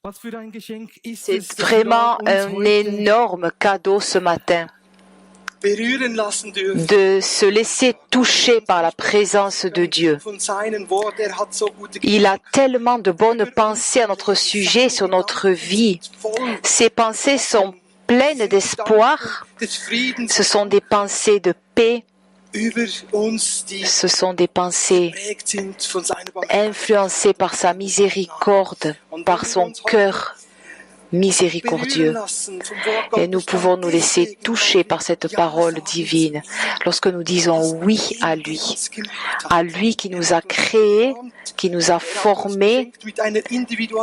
C'est vraiment un énorme cadeau ce matin de se laisser toucher par la présence de Dieu. Il a tellement de bonnes pensées à notre sujet, sur notre vie. Ces pensées sont pleines d'espoir. Ce sont des pensées de paix. Ce sont des pensées influencées par sa miséricorde, par son cœur miséricordieux. Et nous pouvons nous laisser toucher par cette parole divine lorsque nous disons oui à lui qui nous a créés, qui nous a formés,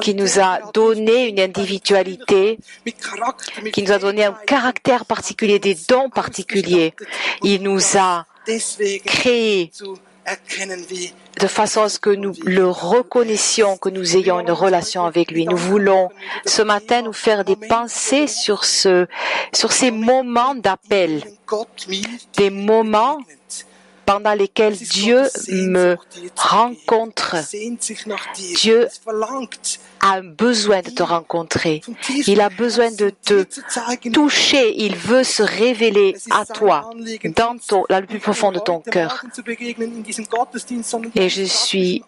qui nous a donné une individualité, qui nous a donné un caractère particulier, des dons particuliers. Il nous a créés de façon à ce que nous le reconnaissions, que nous ayons une relation avec lui. Nous voulons ce matin nous faire des pensées sur ces moments d'appel, des moments pendant lesquels Dieu me rencontre. Dieu a besoin de te rencontrer. Il a besoin de te toucher. Il veut se révéler à toi, dans le plus profond de ton cœur. Et je suis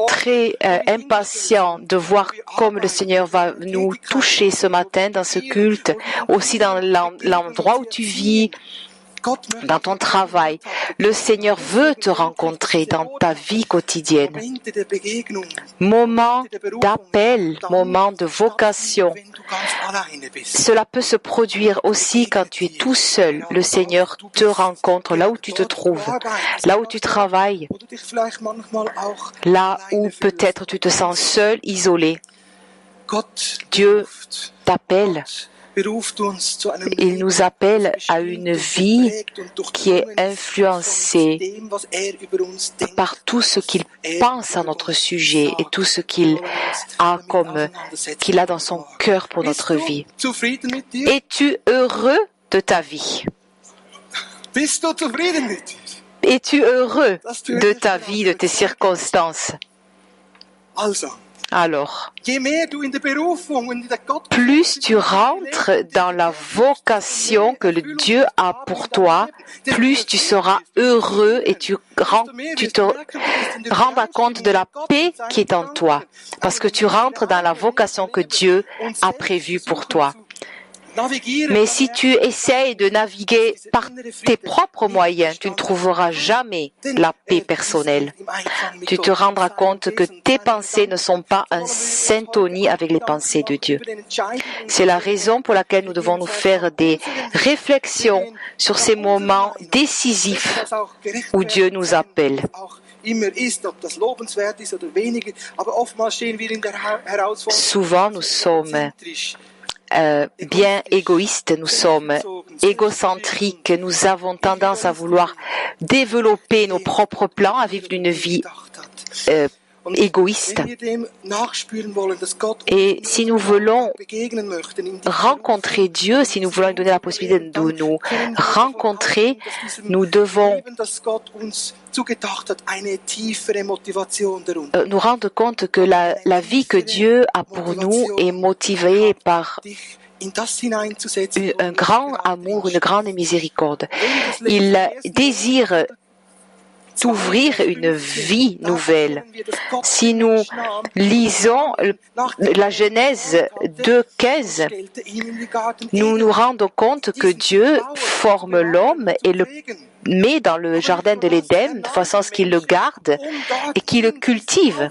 très impatient de voir comme le Seigneur va nous toucher ce matin dans ce culte, aussi dans l'endroit où tu vis, dans ton travail. Le Seigneur veut te rencontrer dans ta vie quotidienne. Moment d'appel, moment de vocation. Cela peut se produire aussi quand tu es tout seul. Le Seigneur te rencontre là où tu te trouves, là où tu travailles, là où peut-être tu te sens seul, isolé. Dieu t'appelle. Il nous appelle à une vie qui est influencée par tout ce qu'il pense à notre sujet et tout ce qu'il a dans son cœur pour notre vie. Es-tu heureux de ta vie? Es-tu heureux de ta vie, de tes circonstances? Alors, plus tu rentres dans la vocation que le Dieu a pour toi, plus tu seras heureux et tu te rendras compte de la paix qui est en toi, parce que tu rentres dans la vocation que Dieu a prévue pour toi. Mais si tu essayes de naviguer par tes propres moyens, tu ne trouveras jamais la paix personnelle. Tu te rendras compte que tes pensées ne sont pas en syntonie avec les pensées de Dieu. C'est la raison pour laquelle nous devons nous faire des réflexions sur ces moments décisifs où Dieu nous appelle. Souvent, nous sommes bien égoïstes, nous sommes égocentriques, nous avons tendance à vouloir développer nos propres plans, à vivre une vie égoïste. Et si nous voulons rencontrer Dieu, si nous voulons lui donner la possibilité de nous rencontrer, nous devons nous rendre compte que la vie que Dieu a pour nous est motivée par un grand amour, une grande miséricorde. Il désire t'ouvrir une vie nouvelle. Si nous lisons la Genèse 2:15, nous nous rendons compte que Dieu forme l'homme et le met dans le jardin de l'Éden de façon à ce qu'il le garde et qu'il le cultive,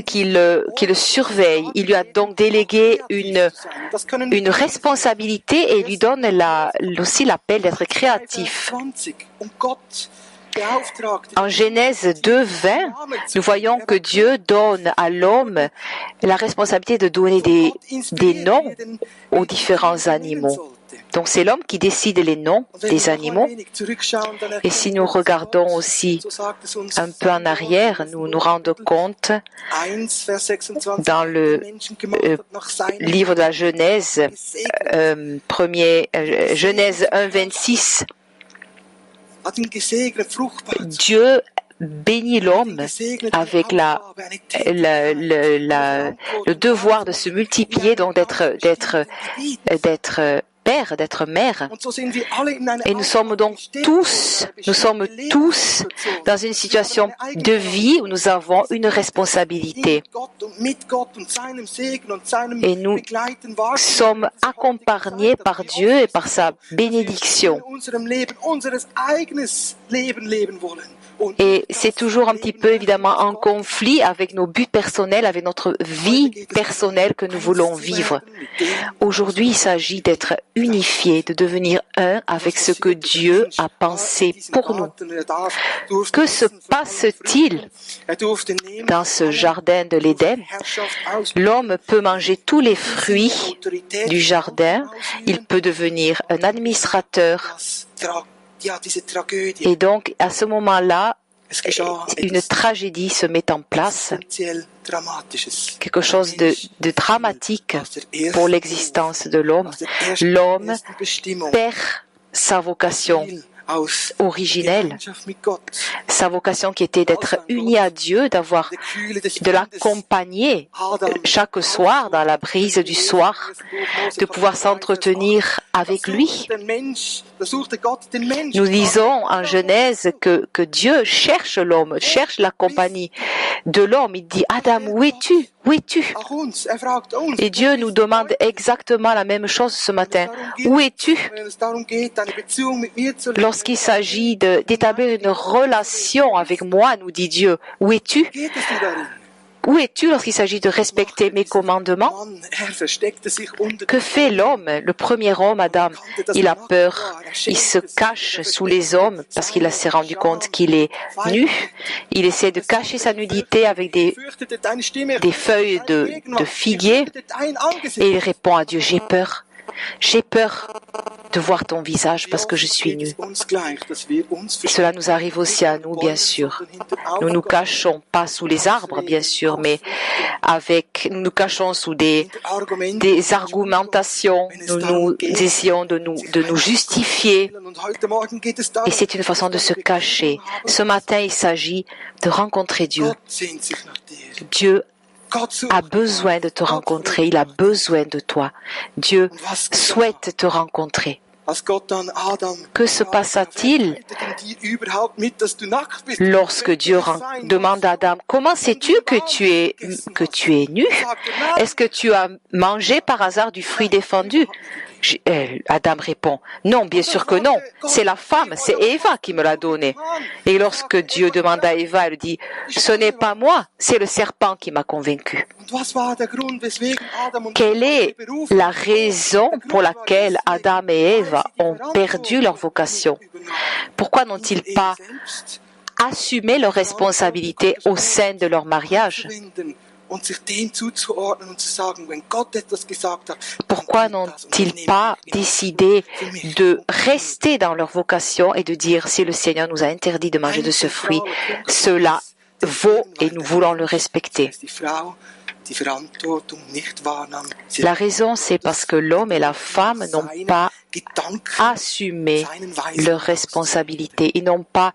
qu'il le surveille. Il lui a donc délégué une responsabilité et lui donne aussi l'appel d'être créatif. En Genèse 2:20, nous voyons que Dieu donne à l'homme la responsabilité de donner des noms aux différents animaux. Donc c'est l'homme qui décide les noms des animaux. Et si nous regardons aussi un peu en arrière, nous nous rendons compte dans le livre de la Genèse, Genèse 1:26, Dieu béni l'homme avec le devoir de se multiplier, donc d'être père, d'être mère. Et nous sommes tous dans une situation de vie où nous avons une responsabilité. Et nous sommes accompagnés par Dieu et par sa bénédiction. Et c'est toujours un petit peu évidemment en conflit avec nos buts personnels, avec notre vie personnelle que nous voulons vivre. Aujourd'hui, il s'agit d'être unifiés, de devenir un avec ce que Dieu a pensé pour nous. Que se passe-t-il dans ce jardin de l'Éden? L'homme peut manger tous les fruits du jardin, il peut devenir un administrateur. Et donc, à ce moment-là, une tragédie se met en place, quelque chose de dramatique pour l'existence de l'homme. L'homme perd sa vocation originelle, sa vocation qui était d'être uni à Dieu, de l'accompagner chaque soir dans la brise du soir, de pouvoir s'entretenir avec lui. Nous lisons en Genèse que Dieu cherche l'homme, cherche la compagnie de l'homme. Il dit, Adam, où es-tu? Où es-tu? Et Dieu nous demande exactement la même chose ce matin. Où es-tu? Lorsqu'il s'agit d'établir une relation avec moi, nous dit Dieu, où es-tu? Où es-tu lorsqu'il s'agit de respecter mes commandements? Que fait l'homme, le premier homme, Adam? Il a peur, il se cache sous les hommes parce qu'il s'est rendu compte qu'il est nu. Il essaie de cacher sa nudité avec des feuilles de figuier et il répond à Dieu, j'ai peur. J'ai peur de voir ton visage parce que je suis nu. Cela nous arrive aussi à nous, bien sûr. Nous nous cachons pas sous les arbres, bien sûr, mais nous nous cachons sous des argumentations. Nous essayons de nous justifier. Et c'est une façon de se cacher. Ce matin, il s'agit de rencontrer Dieu. Dieu a besoin de te rencontrer, il a besoin de toi. Dieu souhaite te rencontrer. Que se passa-t-il lorsque Dieu demande à Adam, comment sais-tu que tu es nu? Est-ce que tu as mangé par hasard du fruit défendu? Adam répond, non, bien sûr que non. C'est la femme, c'est Eva qui me l'a donné. Et lorsque Dieu demande à Eva, elle dit, ce n'est pas moi, c'est le serpent qui m'a convaincu. Quelle est la raison pour laquelle Adam et Ève ont perdu leur vocation? Pourquoi n'ont-ils pas assumé leurs responsabilités au sein de leur mariage? Pourquoi n'ont-ils pas décidé de rester dans leur vocation et de dire, si le Seigneur nous a interdit de manger de ce fruit, cela vaut et nous voulons le respecter? La raison, c'est parce que l'homme et la femme n'ont pas assumé leurs responsabilités. Ils n'ont pas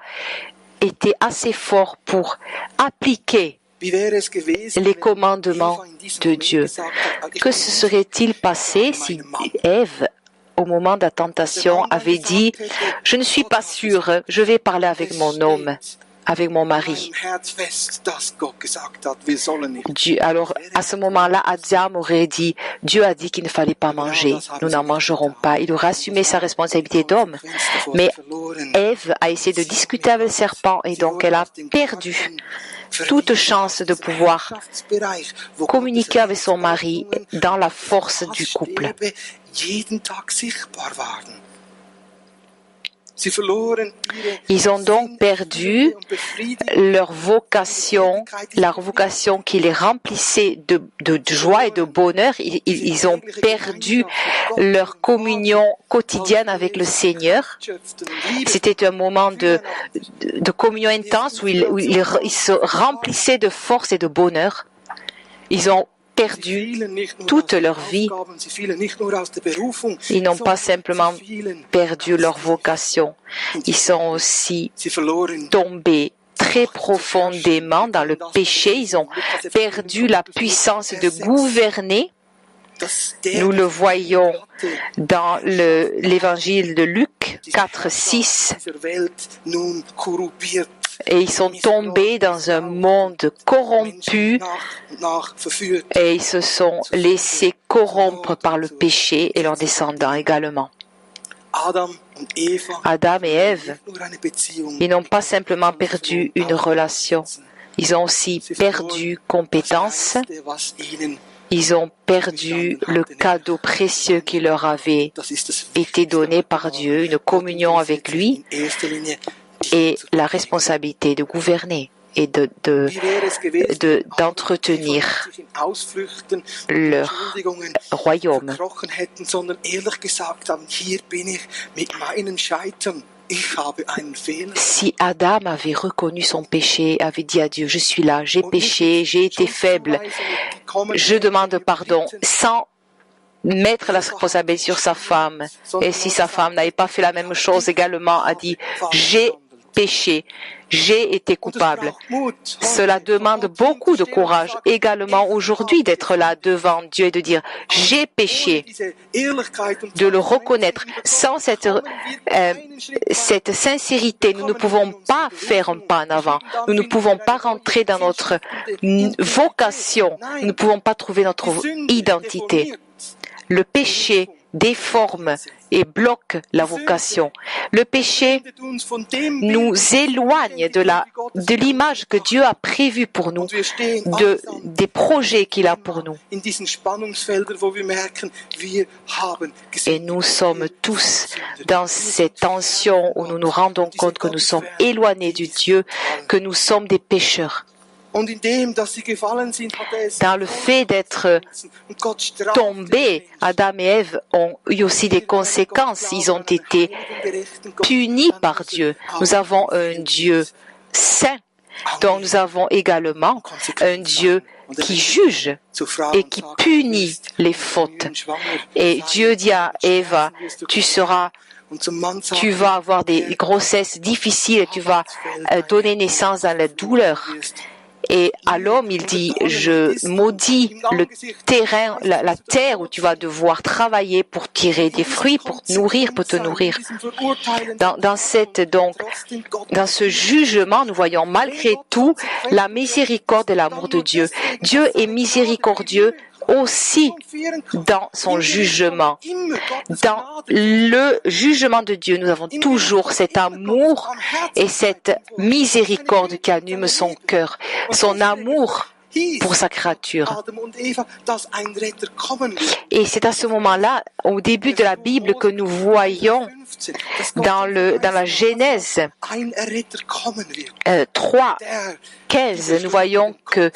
été assez forts pour appliquer les commandements de Dieu. Que se serait-il passé si Ève, au moment de la tentation, avait dit « Je ne suis pas sûre, je vais parler avec mon homme, avec mon mari. » Alors, à ce moment-là, Adam aurait dit « Dieu a dit qu'il ne fallait pas manger, nous n'en mangerons pas. » Il aurait assumé sa responsabilité d'homme. Mais Ève a essayé de discuter avec le serpent et donc elle a perdu toute chance de pouvoir communiquer avec son mari dans la force du couple. Ils ont donc perdu leur vocation qui les remplissait de joie et de bonheur. Ils ont perdu leur communion quotidienne avec le Seigneur. C'était un moment de communion intense où ils se remplissaient de force et de bonheur. Ils ont perdu toute leur vie. Ils n'ont pas simplement perdu leur vocation. Ils sont aussi tombés très profondément dans le péché. Ils ont perdu la puissance de gouverner. Nous le voyons dans l'évangile de Luc 4, 6. Et ils sont tombés dans un monde corrompu et ils se sont laissés corrompre par le péché et leurs descendants également. Adam et Ève, ils n'ont pas simplement perdu une relation, ils ont aussi perdu compétence, ils ont perdu le cadeau précieux qui leur avait été donné par Dieu, une communion avec lui et la responsabilité de gouverner et d'entretenir leur royaume. Si Adam avait reconnu son péché, avait dit à Dieu, je suis là, j'ai péché, j'ai été faible, je demande pardon, sans mettre la responsabilité sur sa femme. Et si sa femme n'avait pas fait la même chose également, a dit, j'ai péché, j'ai été coupable. Cela demande beaucoup de courage également aujourd'hui d'être là devant Dieu et de dire j'ai péché, de le reconnaître. Sans cette sincérité, nous ne pouvons pas faire un pas en avant. Nous ne pouvons pas rentrer dans notre vocation. Nous ne pouvons pas trouver notre identité. Le péché déforme et bloque la vocation. Le péché nous éloigne de l'image que Dieu a prévue pour nous, des projets qu'il a pour nous. Et nous sommes tous dans cette tension où nous nous rendons compte que nous sommes éloignés du Dieu, que nous sommes des pécheurs. Dans le fait d'être tombés, Adam et Ève ont eu aussi des conséquences. Ils ont été punis par Dieu. Nous avons un Dieu saint, dont nous avons également un Dieu qui juge et qui punit les fautes. Et Dieu dit à Ève, tu vas avoir des grossesses difficiles, tu vas donner naissance à la douleur. Et à l'homme, il dit, je maudis le terrain, la terre où tu vas devoir travailler pour tirer des fruits, pour te nourrir. Dans ce jugement, nous voyons malgré tout la miséricorde et l'amour de Dieu. Dieu est miséricordieux aussi dans son jugement. Dans le jugement de Dieu, nous avons toujours cet amour et cette miséricorde qui anime son cœur, son amour pour sa créature. Et c'est à ce moment-là, au début de la Bible, que nous voyons dans la Genèse 3, 15, nous voyons qu'il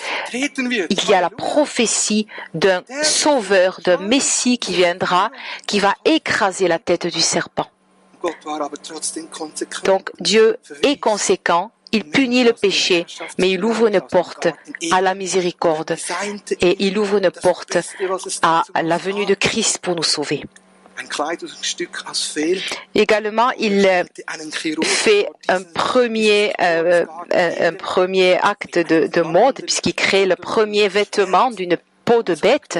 y a la prophétie d'un sauveur, d'un Messie qui viendra, qui va écraser la tête du serpent. Donc Dieu est conséquent. Il punit le péché, mais il ouvre une porte à la miséricorde et il ouvre une porte à la venue de Christ pour nous sauver. Également, il fait un premier acte de mode puisqu'il crée le premier vêtement d'une peau de bête.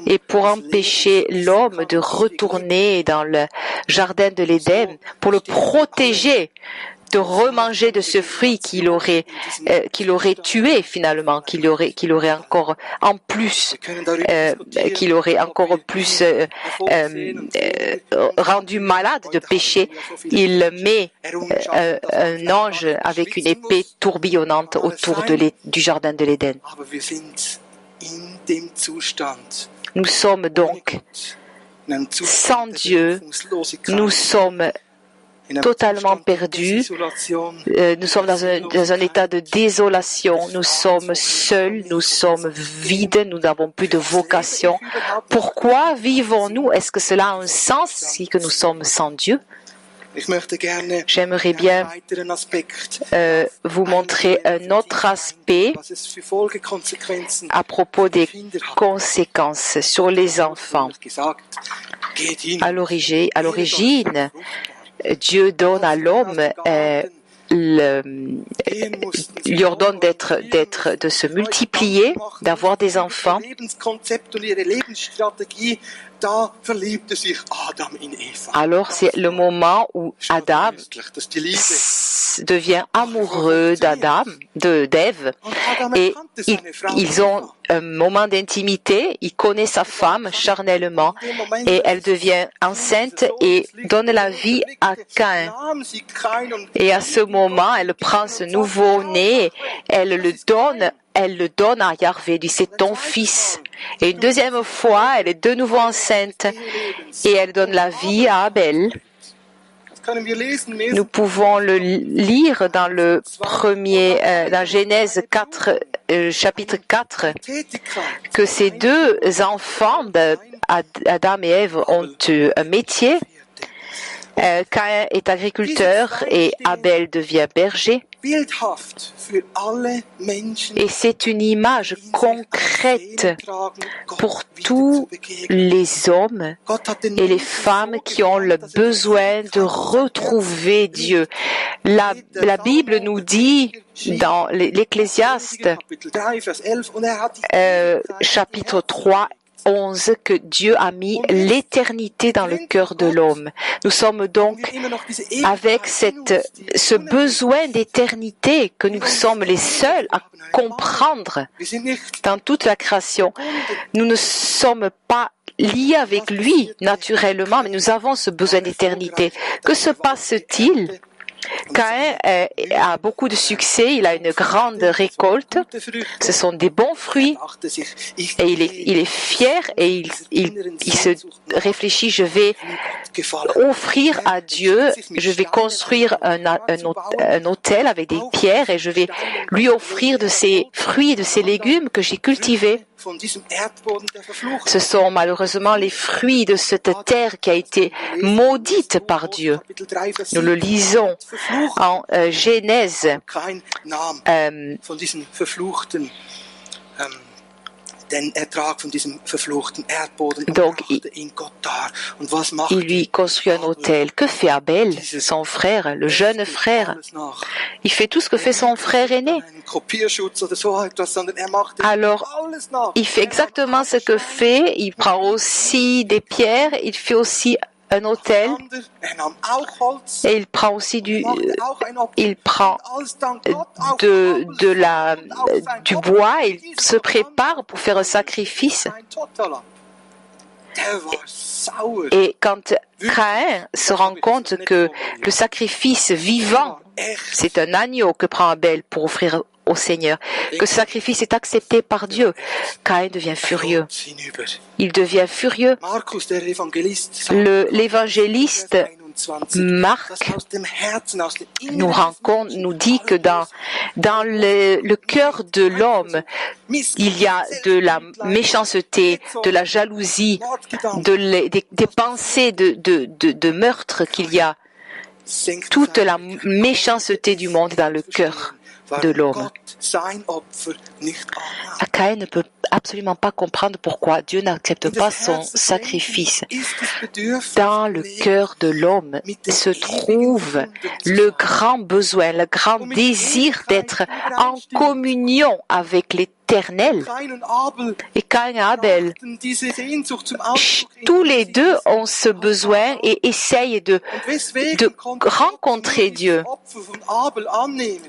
Et pour empêcher l'homme de retourner dans le jardin de l'Éden, pour le protéger de remanger de ce fruit qu'il aurait tué finalement, qu'il aurait encore plus rendu malade de péché, il met un ange avec une épée tourbillonnante autour du jardin de l'Éden. Nous sommes donc sans Dieu, nous sommes totalement perdus, nous sommes dans un état de désolation, nous sommes seuls, nous sommes vides, nous n'avons plus de vocation. Pourquoi vivons-nous? Est-ce que cela a un sens si que nous sommes sans Dieu? J'aimerais bien vous montrer un autre aspect à propos des conséquences sur les enfants. À l'origine, Dieu donne à l'homme lui ordonne de se multiplier, d'avoir des enfants. Alors c'est le moment où Adam devient amoureux d'Ève, et ils ont un moment d'intimité, il connaît sa femme charnellement, et elle devient enceinte et donne la vie à Caïn. Et à ce moment, elle prend ce nouveau-né, elle le donne à Yahvé, dit c'est ton fils. Et une deuxième fois, elle est de nouveau enceinte et elle donne la vie à Abel. Nous pouvons le lire dans dans Genèse 4, chapitre 4, que ces deux enfants d'Adam et Ève ont un métier. Caïn est agriculteur et Abel devient berger. Et c'est une image concrète pour tous les hommes et les femmes qui ont le besoin de retrouver Dieu. La Bible nous dit dans l'Ecclésiaste, chapitre 3, 11, que Dieu a mis l'éternité dans le cœur de l'homme. Nous sommes donc avec ce besoin d'éternité que nous sommes les seuls à comprendre dans toute la création. Nous ne sommes pas liés avec lui naturellement, mais nous avons ce besoin d'éternité. Que se passe-t-il? Caïn a beaucoup de succès, il a une grande récolte, ce sont des bons fruits, et il est fier et il se réfléchit, je vais offrir à Dieu, je vais construire un autel avec des pierres et je vais lui offrir de ces fruits et de ces légumes que j'ai cultivés. Ce sont malheureusement les fruits de cette terre qui a été maudite par Dieu. Nous le lisons en Genèse. Donc, il lui construit un autel. Que fait Abel, son frère, le jeune frère? Il fait tout ce que fait son frère aîné. Alors, il fait exactement ce que fait. Il prend aussi des pierres. Il fait aussi un autel. Et il prend aussi du bois. Et il se prépare pour faire un sacrifice. Et quand Caïn se rend compte que le sacrifice vivant, c'est un agneau que prend Abel pour offrir au Seigneur, que ce sacrifice est accepté par Dieu, Caïn devient furieux. Il devient furieux. L'évangéliste Marc nous dit que dans le cœur de l'homme, il y a de la méchanceté, de la jalousie, des pensées de meurtre qu'il y a. Toute la méchanceté du monde dans le cœur de l'homme. Caïn ne peut absolument pas comprendre pourquoi Dieu n'accepte pas son sacrifice. Dans le cœur de l'homme se trouve le grand besoin, le grand désir d'être en communion avec l'Éternel. Et Caïn et Abel, tous les deux ont ce besoin et essayent de rencontrer Dieu.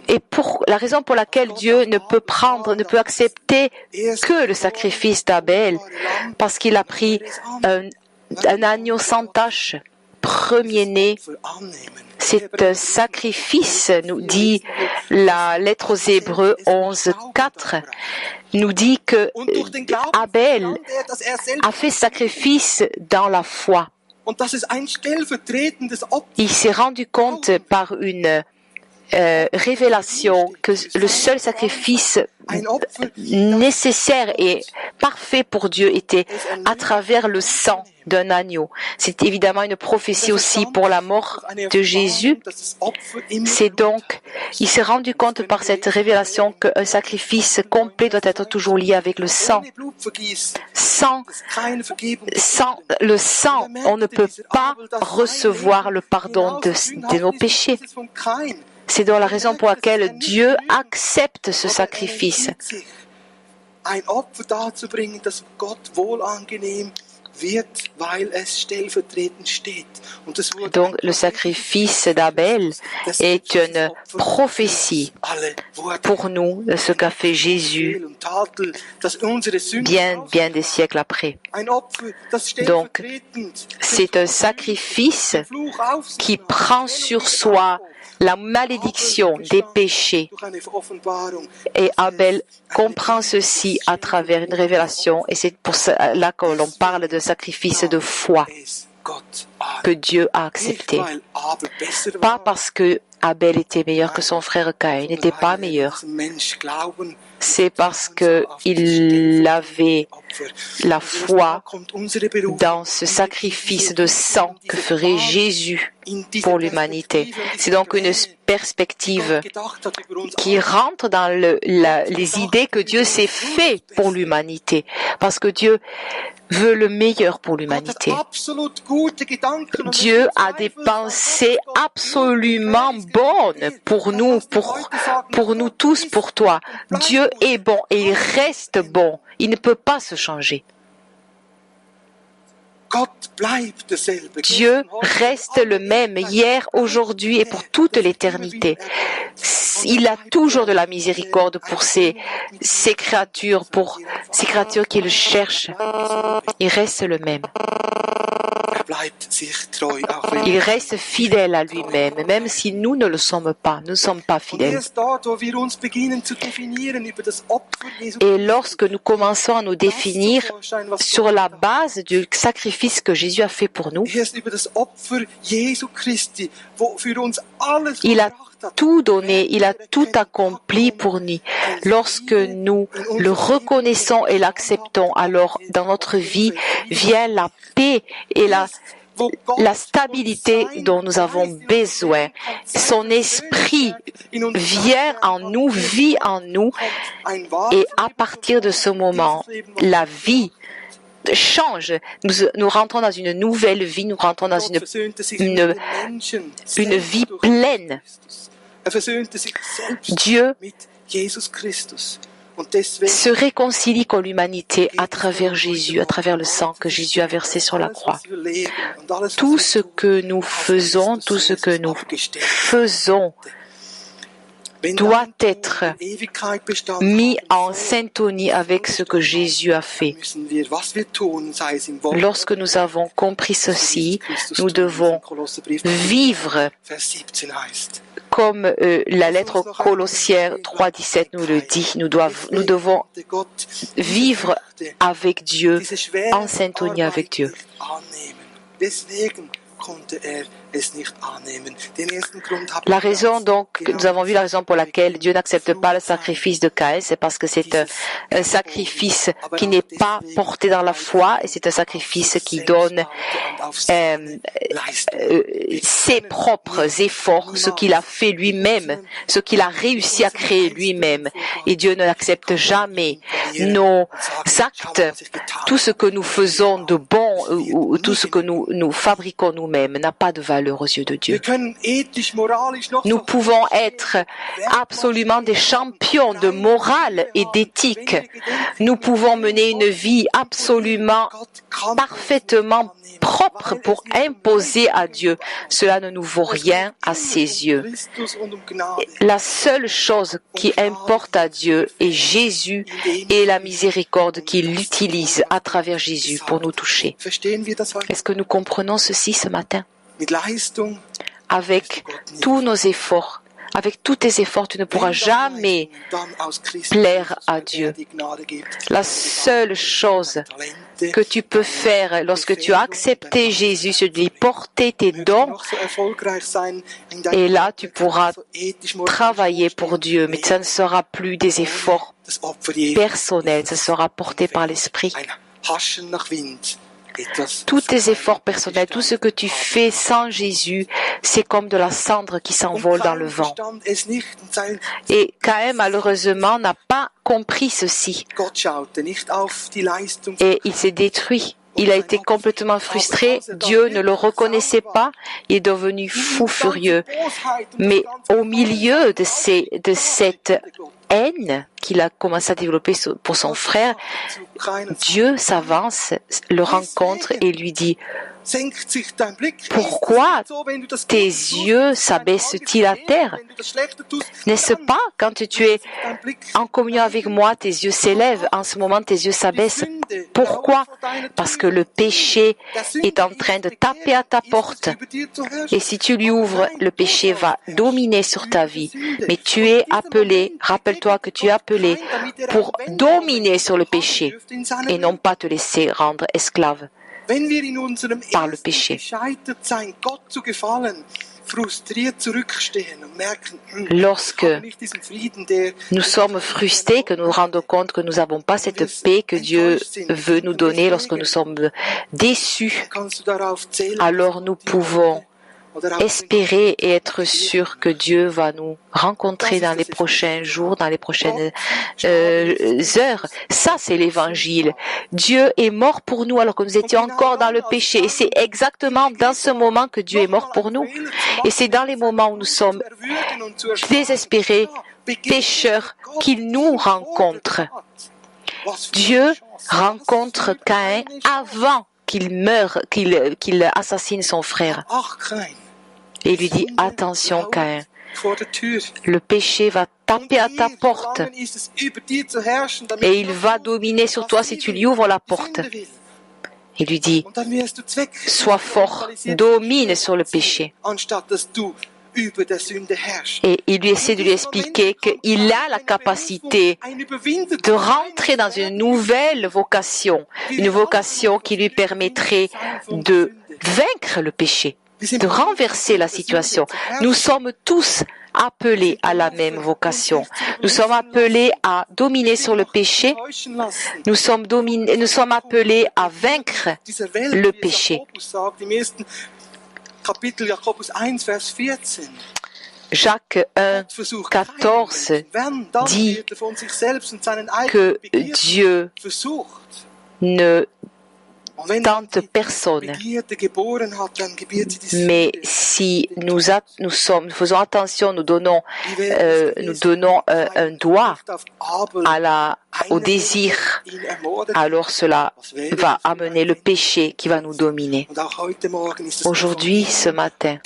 Et la raison pour laquelle Dieu ne peut accepter que le sacrifice d'Abel, parce qu'il a pris un agneau sans tache, premier-né. C'est un sacrifice, nous dit la lettre aux Hébreux 11:4, nous dit que Abel a fait sacrifice dans la foi. Il s'est rendu compte par une révélation que le seul sacrifice nécessaire et parfait pour Dieu était à travers le sang d'un agneau. C'est évidemment une prophétie aussi pour la mort de Jésus. C'est donc, il s'est rendu compte par cette révélation qu'un sacrifice complet doit être toujours lié avec le sang. Sans le sang, on ne peut pas recevoir le pardon de nos péchés. C'est donc la raison pour laquelle Dieu accepte ce sacrifice. Donc le sacrifice d'Abel est une prophétie pour nous de ce qu'a fait Jésus bien des siècles après. Donc c'est un sacrifice qui prend sur soi la malédiction des péchés. Et Abel comprend ceci à travers une révélation, et c'est pour cela que l'on parle de sacrifice de foi que Dieu a accepté. Pas parce que Abel était meilleur que son frère Caïn, il n'était pas meilleur. C'est parce qu'il avait la foi dans ce sacrifice de sang que ferait Jésus pour l'humanité. C'est donc une perspective qui rentre dans les idées que Dieu s'est fait pour l'humanité, parce que Dieu veut le meilleur pour l'humanité. Dieu a des pensées absolument bonnes pour nous tous, pour toi. Dieu est bon et il reste bon. Il ne peut pas se changer. Dieu reste le même hier, aujourd'hui et pour toute l'éternité. Il a toujours de la miséricorde pour ces créatures, pour ces créatures qui le cherchent. Il reste le même. Il reste fidèle à lui-même, même si nous ne le sommes pas. Nous ne sommes pas fidèles. Et lorsque nous commençons à nous définir sur la base du sacrifice que Jésus a fait pour nous, il a tout donné, il a tout accompli pour nous. Lorsque nous le reconnaissons et l'acceptons, alors dans notre vie vient la paix et la stabilité dont nous avons besoin. Son esprit vient en nous, vit en nous, et à partir de ce moment, la vie change. Nous rentrons dans une nouvelle vie, nous rentrons dans une vie pleine. Dieu se réconcilie avec l'humanité à travers Jésus, à travers le sang que Jésus a versé sur la croix. Tout ce que nous faisons doit être mis en syntonie avec ce que Jésus a fait. Lorsque nous avons compris ceci, nous devons vivre comme la lettre aux Colossiens 3,17 nous le dit. Nous devons vivre avec Dieu, en syntonie avec Dieu. La raison, donc, nous avons vu la raison pour laquelle Dieu n'accepte pas le sacrifice de Caïn, c'est parce que c'est un sacrifice qui n'est pas porté dans la foi et c'est un sacrifice qui donne ses propres efforts, ce qu'il a fait lui-même, ce qu'il a réussi à créer lui-même. Et Dieu ne accepte jamais nos actes, tout ce que nous faisons de bon ou tout ce que nous fabriquons nous-mêmes n'a pas de valeur aux yeux de Dieu. Nous pouvons être absolument des champions de morale et d'éthique. Nous pouvons mener une vie absolument parfaitement propre pour imposer à Dieu. Cela ne nous vaut rien à ses yeux. La seule chose qui importe à Dieu est Jésus et la miséricorde qu'il utilise à travers Jésus pour nous toucher. Est-ce que nous comprenons ceci ce matin? Avec tous nos efforts, avec tous tes efforts, tu ne pourras jamais plaire à Dieu. La seule chose que tu peux faire lorsque tu as accepté Jésus, c'est de lui porter tes dons, et là tu pourras travailler pour Dieu, mais ça ne sera plus des efforts personnels, ça sera porté par l'Esprit. Tous tes efforts personnels, tout ce que tu fais sans Jésus, c'est comme de la cendre qui s'envole dans le vent. Et Caïn, malheureusement, n'a pas compris ceci. Et il s'est détruit. Il a été complètement frustré. Dieu ne le reconnaissait pas. Il est devenu fou furieux. Mais au milieu de cette haine qu'il a commencé à développer pour son frère, Dieu s'avance, le rencontre et lui dit: pourquoi tes yeux s'abaissent-ils à terre? N'est-ce pas, quand tu es en communion avec moi, tes yeux s'élèvent, en ce moment tes yeux s'abaissent. Pourquoi? Parce que le péché est en train de taper à ta porte. Et si tu lui ouvres, le péché va dominer sur ta vie. Mais tu es appelé, rappelle-toi que tu es appelé pour dominer sur le péché et non pas te laisser rendre esclave par le péché. Lorsque nous sommes frustrés, que nous nous rendons compte que nous n'avons pas cette paix que Dieu veut nous donner, lorsque nous sommes déçus, alors nous pouvons espérer et être sûr que Dieu va nous rencontrer dans les prochains jours, dans les prochaines heures. Ça, c'est l'évangile. Dieu est mort pour nous alors que nous étions encore dans le péché. Et c'est exactement dans ce moment que Dieu est mort pour nous. Et c'est dans les moments où nous sommes désespérés, pécheurs, qu'il nous rencontre. Dieu rencontre Caïn avant qu'il meure, qu'il assassine son frère. Et il lui dit: attention Caïn, le péché va taper à ta porte et il va dominer sur toi si tu lui ouvres la porte. Il lui dit: sois fort, domine sur le péché. Et il lui essaie de lui expliquer qu'il a la capacité de rentrer dans une nouvelle vocation, une vocation qui lui permettrait de vaincre le péché, de renverser la situation. Nous sommes tous appelés à la même vocation. Nous sommes appelés à dominer sur le péché. Nous sommes appelés à vaincre le péché. Jacques 1, 14 dit que Dieu ne tente personne. Mais si nous faisons attention, nous donnons un doigt au désir, alors cela va amener le péché qui va nous dominer. Aujourd'hui, ce matin,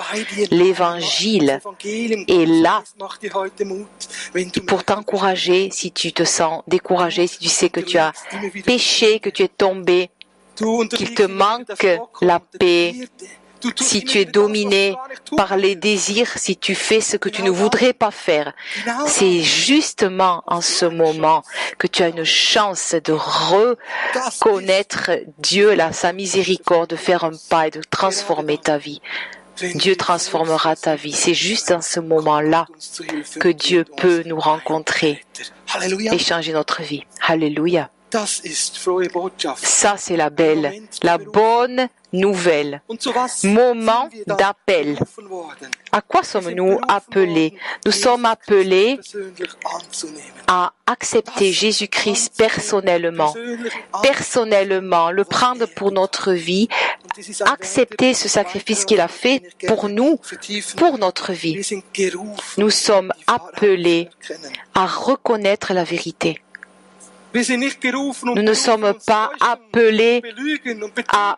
l'Évangile est là pour t'encourager si tu te sens découragé, si tu sais que tu as péché, que tu es tombé, qu'il te manque la paix, si tu es dominé par les désirs, si tu fais ce que tu ne voudrais pas faire. C'est justement en ce moment que tu as une chance de reconnaître Dieu, sa miséricorde, de faire un pas et de transformer ta vie. Dieu transformera ta vie. C'est juste dans ce moment-là que Dieu peut nous rencontrer et changer notre vie. Alléluia. Ça, c'est la bonne nouvelle. Moment d'appel. À quoi sommes-nous appelés? Nous sommes appelés à accepter Jésus-Christ personnellement. Personnellement, le prendre pour notre vie, accepter ce sacrifice qu'il a fait pour nous, pour notre vie. Nous sommes appelés à reconnaître la vérité. Nous ne sommes pas appelés à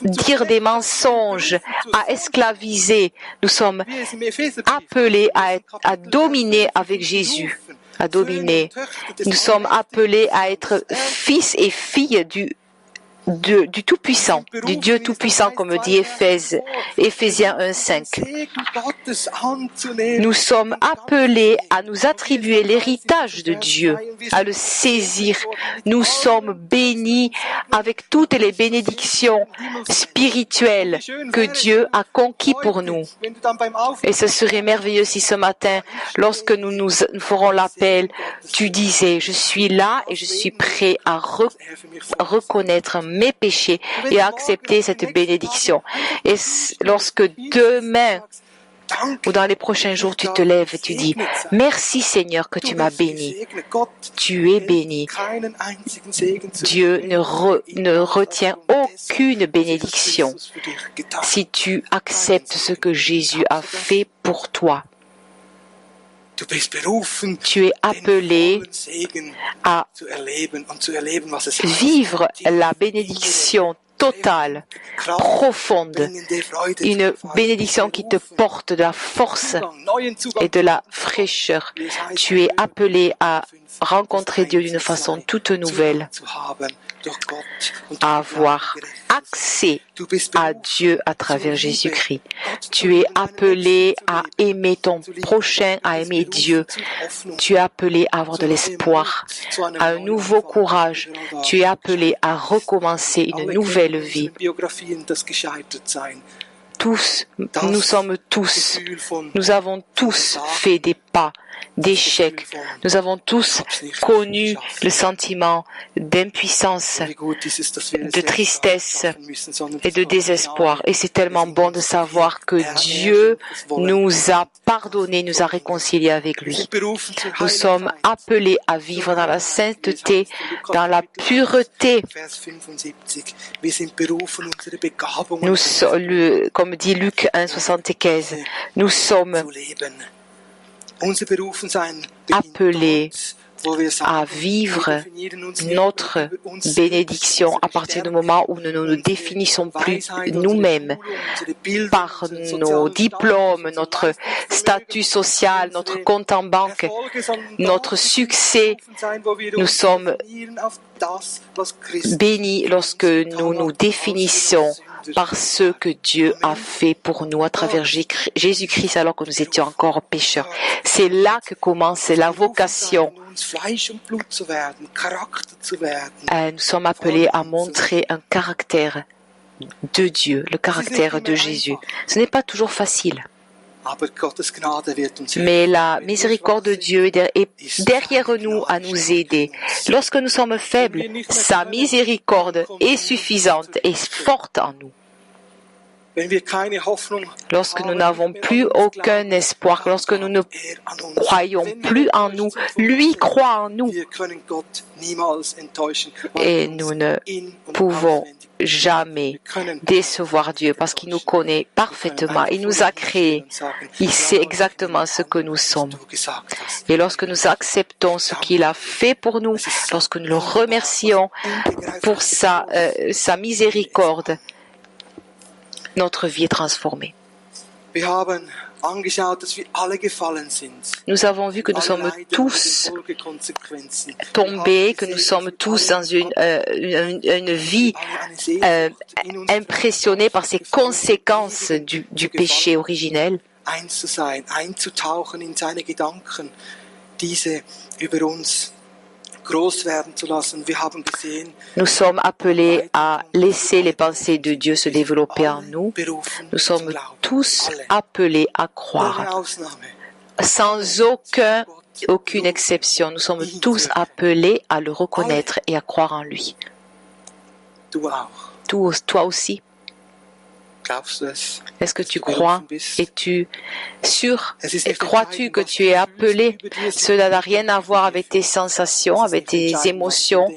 dire des mensonges, à esclaviser. Nous sommes appelés à dominer avec Jésus, à dominer. Nous sommes appelés à être fils et filles du Tout-Puissant, du Dieu Tout-Puissant, comme dit Éphésiens 1:5. Nous sommes appelés à nous attribuer l'héritage de Dieu, à le saisir. Nous sommes bénis avec toutes les bénédictions spirituelles que Dieu a conquis pour nous. Et ce serait merveilleux si ce matin, lorsque nous ferons l'appel, tu disais, je suis là et je suis prêt à reconnaître mes péchés et à accepter cette bénédiction. Et lorsque demain ou dans les prochains jours, tu te lèves et tu dis, merci Seigneur que tu m'as béni. Tu es béni. Dieu ne retient aucune bénédiction si tu acceptes ce que Jésus a fait pour toi. Tu es appelé à vivre la bénédiction totale, profonde, une bénédiction qui te porte de la force et de la fraîcheur. Tu es appelé à rencontrer Dieu d'une façon toute nouvelle, à avoir accès à Dieu à travers Jésus-Christ. Tu es appelé à aimer ton prochain, à aimer Dieu. Tu es appelé à avoir de l'espoir, à un nouveau courage. Tu es appelé à recommencer une nouvelle vie. Tous, nous avons tous fait des pas, d'échecs. Nous avons tous connu le sentiment d'impuissance, de tristesse et de désespoir. Et c'est tellement bon de savoir que Dieu nous a pardonné, nous a réconciliés avec lui. Nous sommes appelés à vivre dans la sainteté, dans la pureté. Nous sommes, comme dit Luc 1,75, nous sommes appelés à vivre notre bénédiction à partir du moment où nous ne nous définissons plus nous-mêmes par nos diplômes, notre statut social, notre compte en banque, notre succès. Nous sommes bénis lorsque nous nous définissons par ce que Dieu a fait pour nous à travers Jésus-Christ alors que nous étions encore pécheurs. C'est là que commence la vocation. Nous sommes appelés à montrer un caractère de Dieu, le caractère de Jésus. Ce n'est pas toujours facile. Mais la miséricorde de Dieu est derrière nous à nous aider. Lorsque nous sommes faibles, sa miséricorde est suffisante et forte en nous. Lorsque nous n'avons plus aucun espoir, lorsque nous ne croyons plus en nous, lui croit en nous. Et nous ne pouvons jamais décevoir Dieu parce qu'il nous connaît parfaitement. Il nous a créés. Il sait exactement ce que nous sommes. Et lorsque nous acceptons ce qu'il a fait pour nous, lorsque nous le remercions pour sa miséricorde, notre vie est transformée. Nous avons vu que nous sommes tous tombés, que nous sommes tous dans une vie impressionnée par ces conséquences du péché originel. Nous sommes appelés à laisser les pensées de Dieu se développer en nous. Nous sommes tous appelés à croire. Sans aucune exception, nous sommes tous appelés à le reconnaître et à croire en lui. Toi aussi. Est-ce que tu crois? Es-tu sûr? Crois-tu que tu es appelé? Cela n'a rien à voir avec tes sensations, avec tes émotions.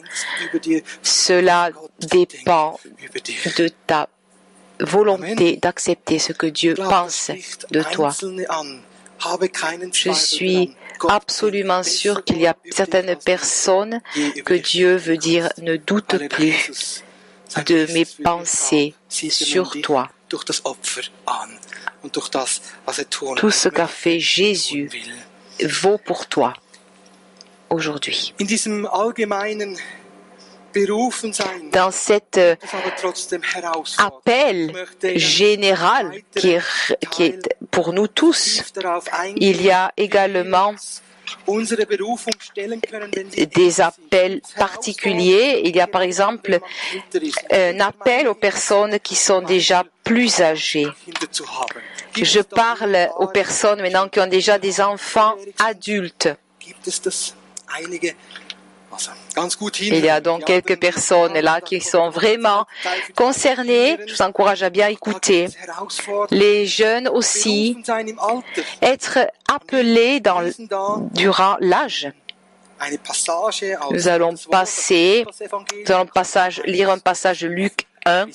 Cela dépend de ta volonté d'accepter ce que Dieu pense de toi. Je suis absolument sûr qu'il y a certaines personnes que Dieu veut dire ne doute plus de mes pensées sur toi. Tout ce qu'a fait Jésus vaut pour toi aujourd'hui. dans cet appel général qui est pour nous tous. Il y a également des appels particuliers. Il y a par exemple un appel aux personnes qui sont déjà plus âgées. Je parle aux personnes maintenant qui ont déjà des enfants adultes. Il y a donc quelques personnes là qui sont vraiment concernées. Je vous encourage à bien écouter. Les jeunes aussi, être appelés durant l'âge. Nous allons lire un passage de Luc 1,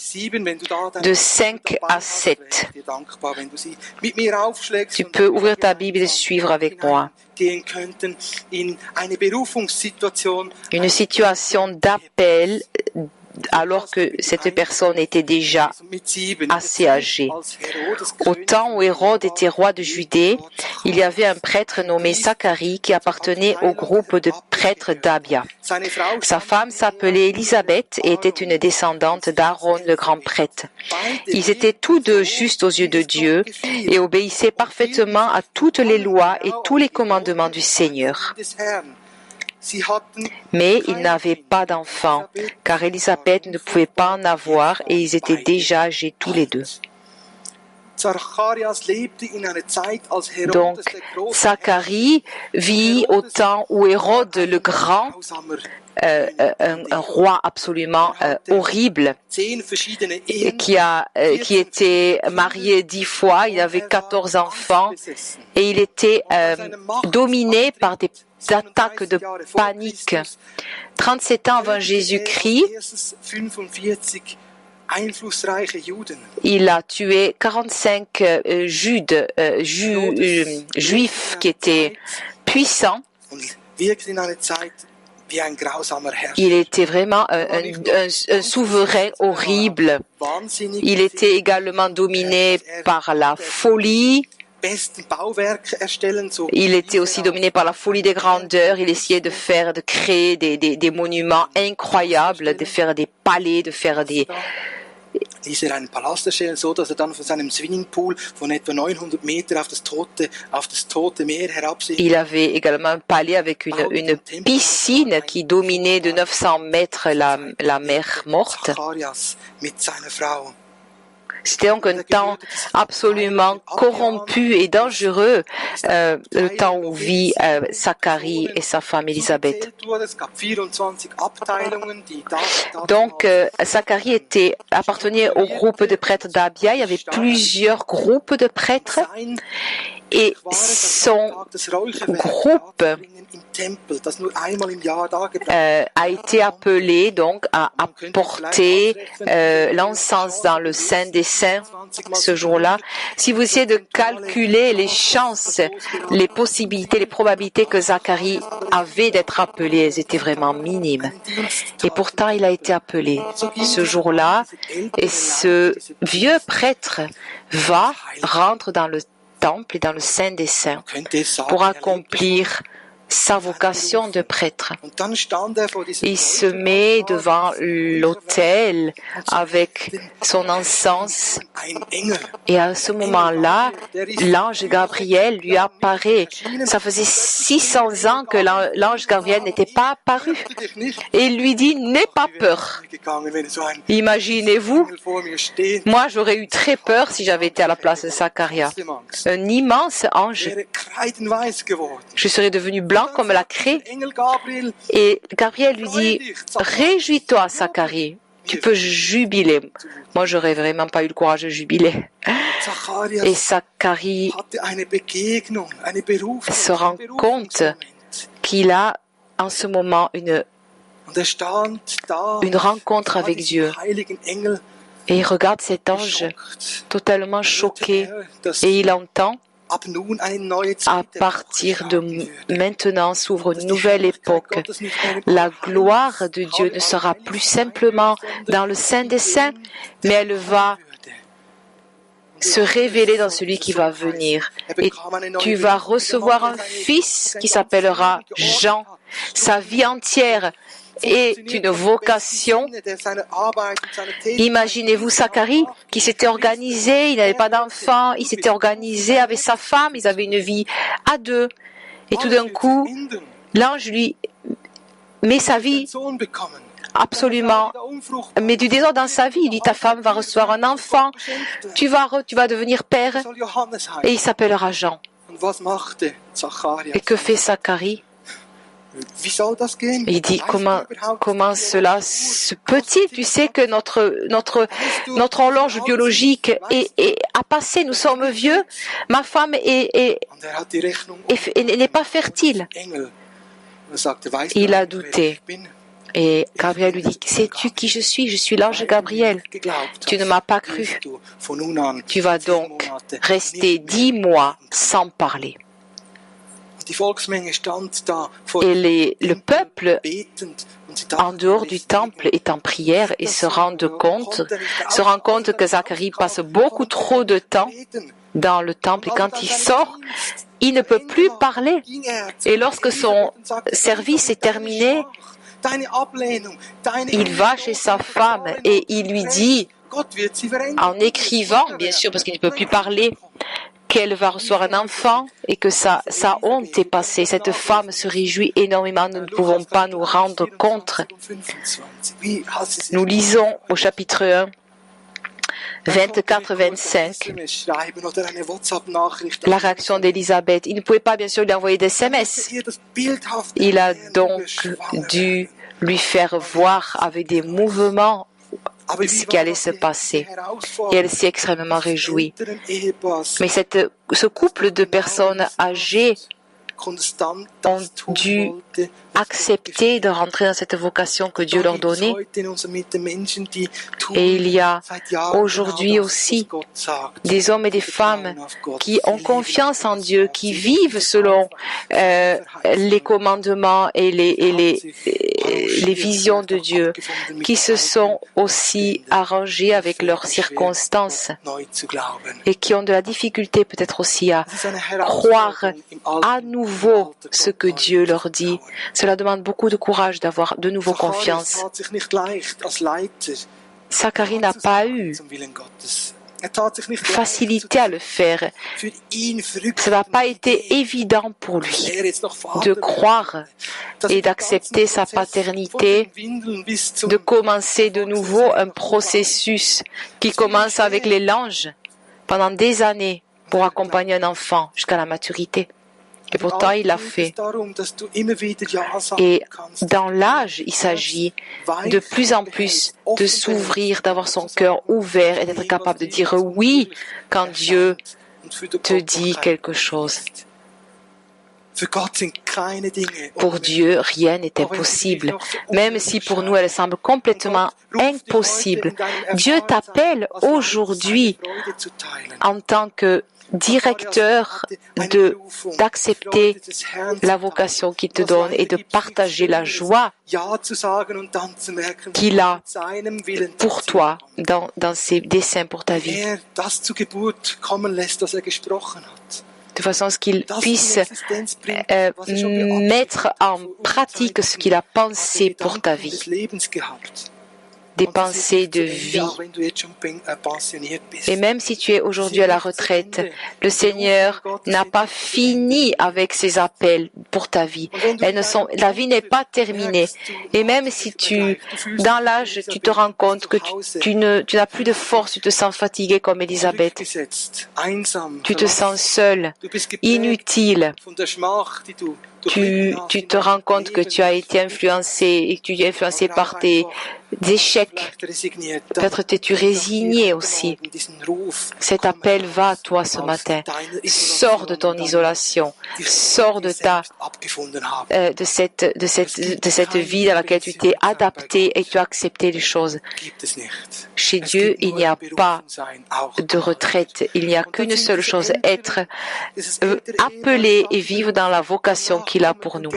de 5 à 7. Tu peux ouvrir ta Bible et suivre avec moi. Une situation d'appel alors que cette personne était déjà assez âgée. Au temps où Hérode était roi de Judée, il y avait un prêtre nommé Zacharie qui appartenait au groupe de prêtres d'Abia. Sa femme s'appelait Élisabeth et était une descendante d'Aaron le grand prêtre. Ils étaient tous deux justes aux yeux de Dieu et obéissaient parfaitement à toutes les lois et tous les commandements du Seigneur. Mais ils n'avaient pas d'enfants, car Élisabeth ne pouvait pas en avoir et ils étaient déjà âgés tous les deux. Donc, Zacharie vit au temps où Hérode le Grand, un roi absolument horrible, qui était marié 10 fois, il avait 14 enfants et il était dominé par des attaques de panique. 37 ans avant Jésus-Christ, il a tué 45 juifs qui étaient puissants. Il était vraiment un souverain horrible. Il était également dominé par la folie. Il était aussi dominé par la folie des grandeurs. Il essayait de créer des monuments incroyables, de faire des palais, de faire des... ließ einen Palast erstellen, so dass dann von seinem Swimmingpool von etwa 900 Meter auf das tote Meer herabsehen. Il avait également un palais avec une piscine qui dominait de 900 mètres la mer morte. Mit seiner Frau. C'était donc un temps absolument corrompu et dangereux, le temps où vit Zacharie et sa femme Élisabeth. Donc, Zacharie appartenait au groupe de prêtres d'Abia. Il y avait plusieurs groupes de prêtres et son groupe a été appelé donc à apporter l'encens dans le Saint des Saints ce jour-là. Si vous essayez de calculer les chances, les possibilités, les probabilités que Zacharie avait d'être appelé, elles étaient vraiment minimes. Et pourtant, il a été appelé ce jour-là et ce vieux prêtre rentre dans le temple et dans le Saint des Saints pour accomplir sa vocation de prêtre. Il se met devant l'autel avec son encens et à ce moment-là, l'ange Gabriel lui apparaît. Ça faisait 600 ans que l'ange Gabriel n'était pas apparu. Et il lui dit, n'aie pas peur. Imaginez-vous, moi j'aurais eu très peur si j'avais été à la place de Zacharia. Un immense ange. Je serais devenu blanc comme la craie. Et Gabriel lui dit, réjouis-toi, Zacharie, tu peux jubiler. Moi, j'aurais vraiment pas eu le courage de jubiler. Et Zacharie se rend compte qu'il a en ce moment une rencontre avec Dieu. Et il regarde cet ange totalement choqué et il entend, à partir de maintenant s'ouvre une nouvelle époque. La gloire de Dieu ne sera plus simplement dans le Saint des Saints, mais elle va se révéler dans celui qui va venir. Et tu vas recevoir un fils qui s'appellera Jean. Sa vie entière est une vocation. Imaginez-vous Zacharie qui s'était organisé, il n'avait pas d'enfant, il s'était organisé avec sa femme, ils avaient une vie à deux. Et tout d'un coup, l'ange lui met sa vie absolument, met du désordre dans sa vie. Il dit, ta femme va recevoir un enfant, tu vas devenir père, et il s'appellera Jean. Et que fait Zacharie? Il dit, comment cela se peut-il? Tu sais que notre horloge biologique a passé, nous sommes vieux, ma femme n'est pas fertile. Il a douté. Et Gabriel lui dit, sais-tu qui je suis? Je suis l'ange Gabriel. Tu ne m'as pas cru. Tu vas donc rester 10 mois sans parler. Et le peuple, en dehors du temple, est en prière et se rend compte que Zacharie passe beaucoup trop de temps dans le temple. Et quand il sort, il ne peut plus parler. Et lorsque son service est terminé, il va chez sa femme et il lui dit, en écrivant, bien sûr, parce qu'il ne peut plus parler, qu'elle va recevoir un enfant et que sa honte est passée. Cette femme se réjouit énormément. Nous ne pouvons pas nous rendre compte. Nous lisons au chapitre 1, 24-25, la réaction d'Élisabeth. Il ne pouvait pas, bien sûr, lui envoyer des SMS. Il a donc dû lui faire voir avec des mouvements ce qui allait se passer. Et elle s'est extrêmement réjouie. Mais ce couple de personnes âgées ont dû accepter de rentrer dans cette vocation que Dieu leur donnait. Et il y a aujourd'hui aussi des hommes et des femmes qui ont confiance en Dieu, qui vivent selon les commandements et les visions de Dieu, qui se sont aussi arrangés avec leurs circonstances et qui ont de la difficulté peut-être aussi à croire à nouveau ce que Dieu leur dit. Cela demande beaucoup de courage d'avoir de nouveau confiance. Zacharie n'a pas eu facilité à le faire. Ça n'a pas été évident pour lui de croire et d'accepter sa paternité, de commencer de nouveau un processus qui commence avec les langes pendant des années pour accompagner un enfant jusqu'à la maturité. Et pourtant, il l'a fait. Et dans l'âge, il s'agit de plus en plus de s'ouvrir, d'avoir son cœur ouvert et d'être capable de dire oui quand Dieu te dit quelque chose. Pour Dieu, rien n'est impossible. Même si pour nous, elle semble complètement impossible. Dieu t'appelle aujourd'hui en tant que directeur d'accepter la vocation qu'il te donne et de partager la joie qu'il a pour toi dans ses desseins pour ta vie. De façon à ce qu'il puisse mettre en pratique ce qu'il a pensé pour ta vie. Des pensées de vie. Et même si tu es aujourd'hui à la retraite, le Seigneur n'a pas fini avec ses appels pour ta vie. La vie n'est pas terminée. Et même si dans l'âge, tu te rends compte que tu n'as plus de force, tu te sens fatigué comme Élisabeth. Tu te sens seul, inutile. Tu te rends compte que tu as été influencé et que tu es influencé par tes échecs. Peut-être t'es-tu résigné aussi. Cet appel va à toi ce matin. Sors de ton isolation. Sors de cette vie dans laquelle tu t'es adapté et tu as accepté les choses. Chez Dieu, il n'y a pas de retraite. Il n'y a qu'une seule chose, être appelé et vivre dans la vocation qu'il a pour nous.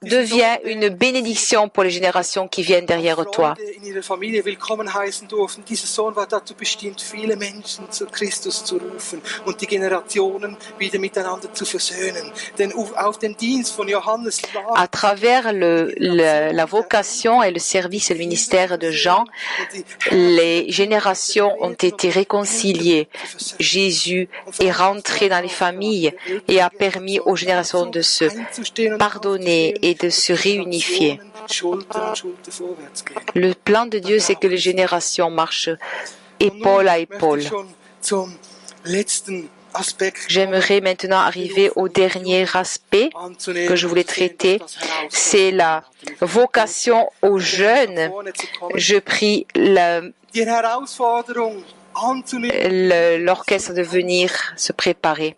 devient une bénédiction pour les générations qui viennent derrière toi. In ihrer Familie willkommen heißen durften. Dieser Sohn war dazu bestimmt, viele Menschen zu Christus zu rufen und die Generationen wieder miteinander zu versöhnen. Denn auf dem Dienst von Johannes À travers la vocation et le service et le ministère de Jean, les générations ont été réconciliées. Jésus est rentré dans les familles et a permis aux générations de se pardonner et de se réunifier. Le plan de Dieu, c'est que les générations marchent épaule à épaule. J'aimerais maintenant arriver au dernier aspect que je voulais traiter, c'est la vocation aux jeunes. Je prie l'orchestre de venir se préparer.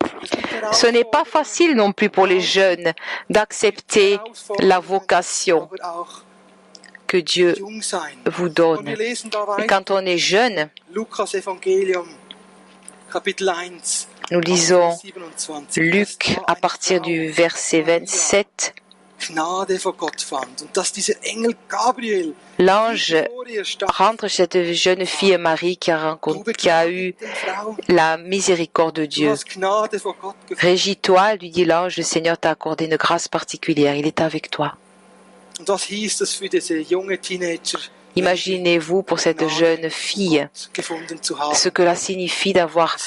Ce n'est pas facile non plus pour les jeunes d'accepter la vocation que Dieu vous donne. Et quand on est jeune, nous lisons Luc à partir du verset 27. L'ange rentre chez cette jeune fille Marie qui a eu la miséricorde de Dieu. Régis-toi, lui dit l'ange, le Seigneur t'a accordé une grâce particulière, il est avec toi. Imaginez-vous pour cette jeune fille ce que cela signifie d'avoir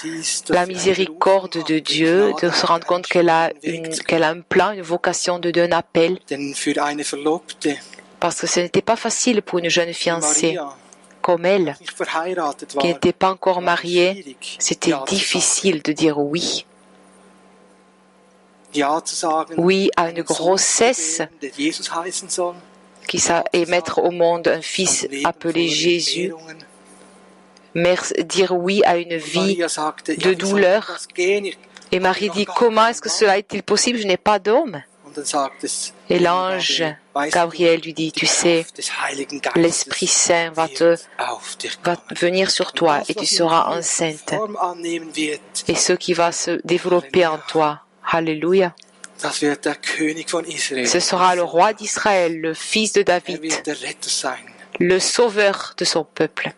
la miséricorde de Dieu, de se rendre compte qu'elle a un plan, une vocation de Dieu, un appel. Parce que ce n'était pas facile pour une jeune fiancée comme elle, qui n'était pas encore mariée. C'était difficile de dire oui. Oui à une grossesse et mettre au monde un fils appelé Jésus, dire oui à une vie de douleur. Et Marie dit, comment est-ce que cela est-il possible? Je n'ai pas d'homme. Et l'ange Gabriel lui dit, tu sais, l'Esprit Saint va venir sur toi et tu seras enceinte. Et ce qui va se développer en toi. Alléluia. Ce sera le roi d'Israël, le fils de David, le sauveur de son peuple.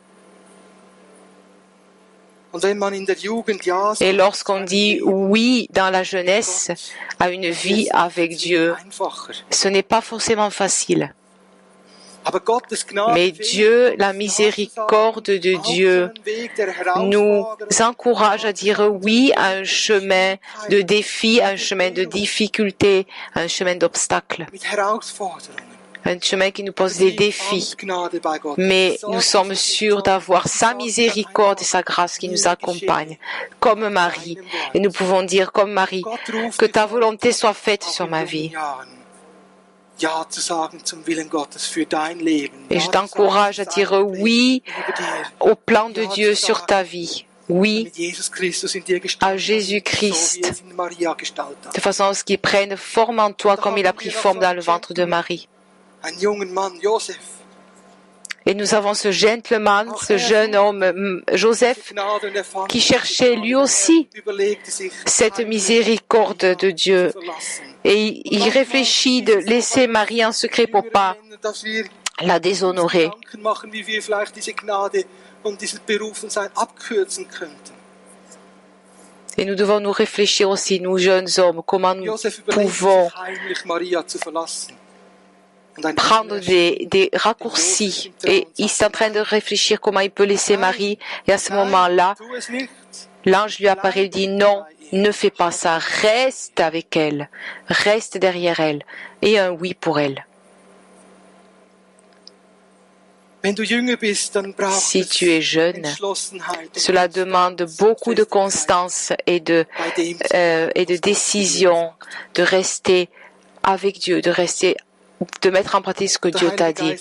Et lorsqu'on dit oui dans la jeunesse à une vie avec Dieu, ce n'est pas forcément facile. Mais Dieu, la miséricorde de Dieu, nous encourage à dire oui à un chemin de défi, à un chemin de difficulté, à un chemin d'obstacles. Un chemin qui nous pose des défis. Mais nous sommes sûrs d'avoir sa miséricorde et sa grâce qui nous accompagnent, comme Marie. Et nous pouvons dire comme Marie, que ta volonté soit faite sur ma vie. Et je t'encourage à dire oui au plan de Dieu sur ta vie. Oui à Jésus-Christ, de façon à ce qu'il prenne forme en toi comme il a pris forme dans le ventre de Marie. Et nous avons ce gentleman, ce jeune homme, Joseph, qui cherchait lui aussi cette miséricorde de Dieu. Et il réfléchit de laisser Marie en secret pour pas la déshonorer. Et nous devons nous réfléchir aussi, nous jeunes hommes, comment nous pouvons prendre des raccourcis. Et il est en train de réfléchir comment il peut laisser Marie. Et à ce moment-là, l'ange lui apparaît et dit non, ne fais pas ça, reste avec elle, reste derrière elle. Et un oui pour elle. Si tu es jeune, cela demande beaucoup de constance et de décision, de rester avec Dieu, de mettre en pratique ce que Dieu t'a dit.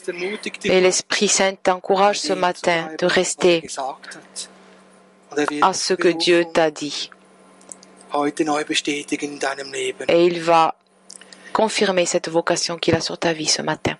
Et l'Esprit Saint t'encourage ce matin de rester à ce que Dieu t'a dit. Et il va confirmer cette vocation qu'il a sur ta vie ce matin.